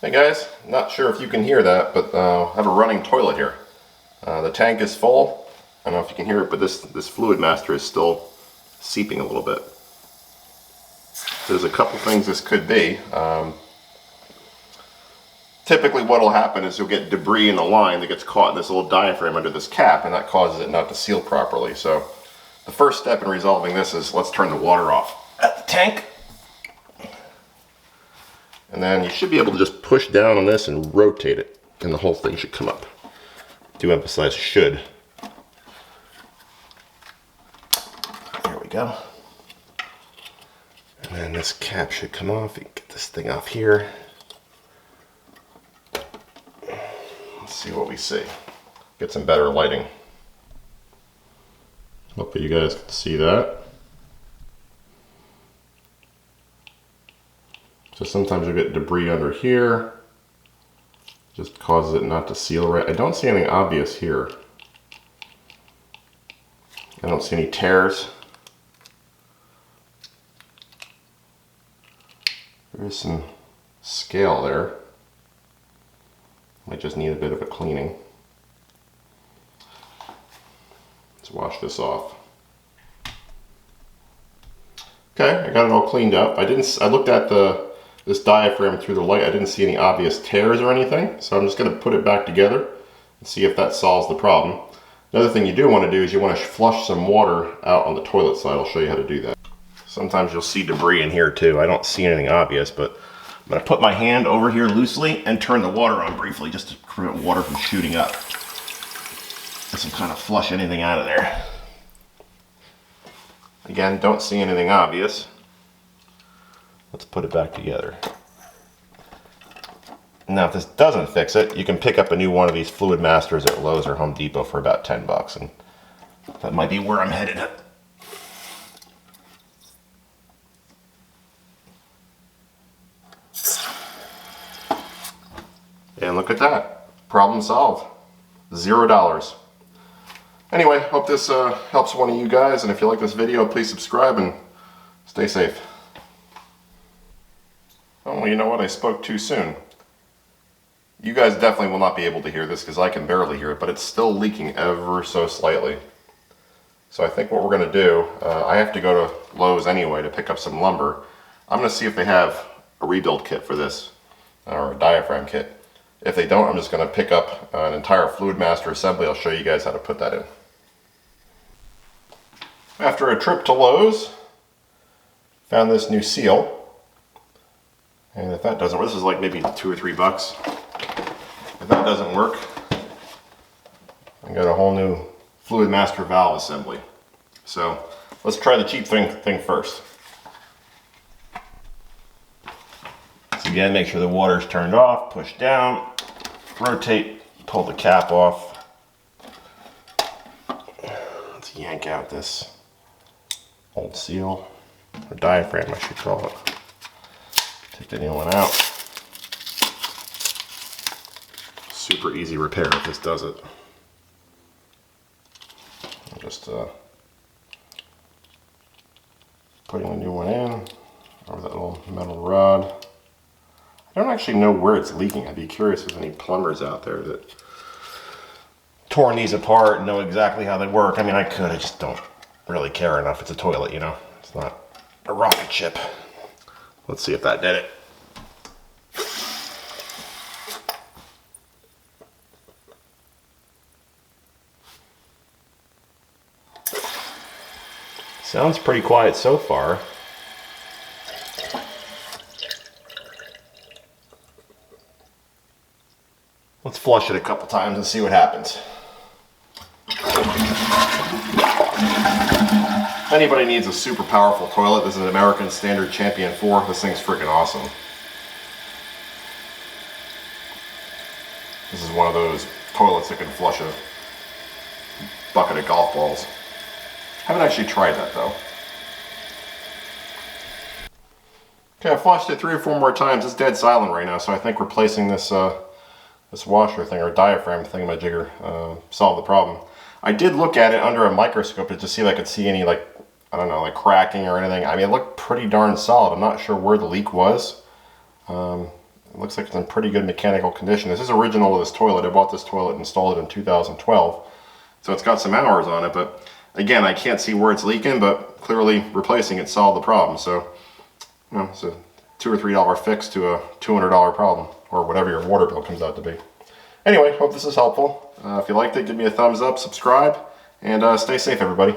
Hey guys, not sure if you can hear that, but I have a running toilet here. The tank is full. I don't know if you can hear it, but this FluidMaster is still seeping a little bit. There's a couple things this could be. Typically what will happen is you'll get debris in the line that gets caught in this little diaphragm under this cap, and that causes it not to seal properly. So the first step in resolving this is let's turn the water off at the tank. And then you should be able to just push down on this and rotate it, and the whole thing should come up. Do emphasize should. There we go. And then this cap should come off. You can get this thing off here. Let's see what we see. Get some better lighting. Hopefully you guys can see that. So sometimes you'll get debris under here. Just causes it not to seal right. I don't see anything obvious here. I don't see any tears. There is some scale there. Might just need a bit of a cleaning. Let's wash this off. Okay, I got it all cleaned up. I looked at this diaphragm through the light. I didn't see any obvious tears or anything, so I'm just going to put it back together and see if that solves the problem. Another thing you do want to do is you want to flush some water out on the toilet side. I'll show you how to do that. Sometimes you'll see debris in here too. I don't see anything obvious, but I'm going to put my hand over here loosely and turn the water on briefly just to prevent water from shooting up. Just to kind of flush anything out of there. Again, don't see anything obvious. Let's put it back together. Now, if this doesn't fix it, you can pick up a new one of these FluidMasters at Lowe's or Home Depot for about 10 bucks, and that might be where I'm headed. And look at that. Problem solved. $0. Anyway, hope this helps one of you guys, and if you like this video, please subscribe and stay safe. Oh, well, you know what? I spoke too soon. You guys definitely will not be able to hear this because I can barely hear it, but it's still leaking ever so slightly. So I think what we're going to do, I have to go to Lowe's anyway to pick up some lumber. I'm going to see if they have a rebuild kit for this, or a diaphragm kit. If they don't, I'm just going to pick up an entire FluidMaster assembly. I'll show you guys how to put that in. After a trip to Lowe's, found this new seal. And if that doesn't work, this is like maybe $2 or $3. If that doesn't work, I got a whole new FluidMaster valve assembly. So let's try the cheap thing first. So again, make sure the water's turned off, push down, rotate, pull the cap off. Let's yank out this old seal, or diaphragm I should call it. Take the new one out. Super easy repair if this does it. I'm just putting a new one in over that little metal rod. I don't actually know where it's leaking. I'd be curious if there's any plumbers out there that torn these apart and know exactly how they work. I mean, I could, I just don't really care enough. It's a toilet, you know. It's not a rocket ship. Let's see if that did it. Sounds pretty quiet so far. Let's flush it a couple times and see what happens. If anybody needs a super powerful toilet, this is an American Standard Champion 4. This thing's freaking awesome. This is one of those toilets that can flush a bucket of golf balls. Haven't actually tried that though. Okay, I flushed it 3 or 4 more times. It's dead silent right now, so I think replacing this this washer thing, or diaphragm thingamajigger, solved the problem. I did look at it under a microscope to see if I could see any, like, I don't know, like cracking or anything. I mean, it looked pretty darn solid. I'm not sure where the leak was. It looks like it's in pretty good mechanical condition. This is original to this toilet. I bought this toilet and installed it in 2012. So it's got some hours on it, but again, I can't see where it's leaking, but clearly replacing it solved the problem. So, you know, it's a $2 or $3 fix to a $200 problem, or whatever your water bill comes out to be. Anyway, hope this is helpful. If you liked it, give me a thumbs up, subscribe, and stay safe, everybody.